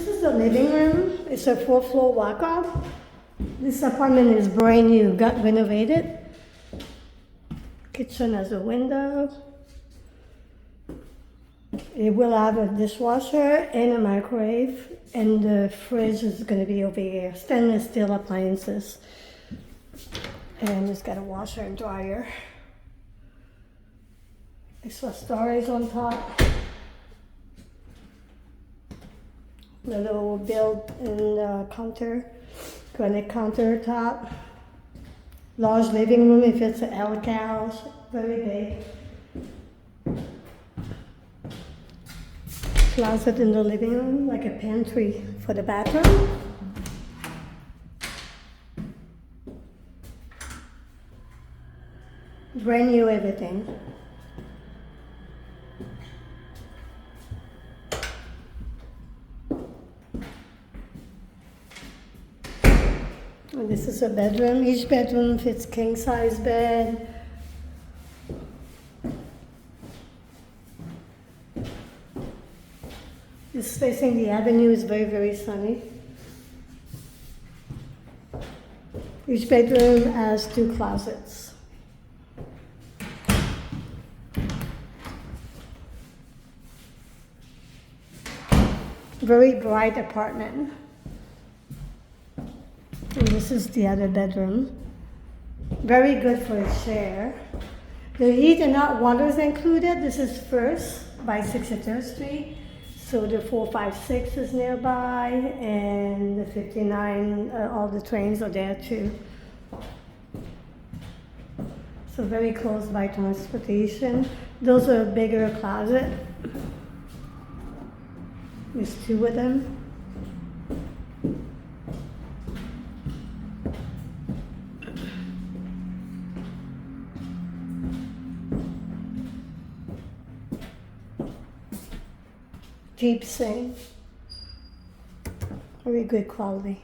This is the living room. It's a 4-floor walkout. This apartment is brand new, got renovated. Kitchen has a window. It will have a dishwasher and a microwave, and the fridge is going to be over here. Stainless steel appliances. And it's got a washer and dryer. Extra storage on top. The little built-in counter, granite countertop. Large living room if it's an L couch, very big. Closet in the living room, like a pantry for the bathroom. Brand new everything. And this is a bedroom. Each bedroom fits king size bed. This facing the avenue is very, very sunny. Each bedroom has 2 closets. Very bright apartment. And this is the other bedroom. Very good for a share. The heat and hot water is included. This is first by 63rd Street. So the 456 is nearby, and the 59, all the trains are there too. So very close by transportation. Those are a bigger closet. There's 2 of them. Deep sink. Very good quality.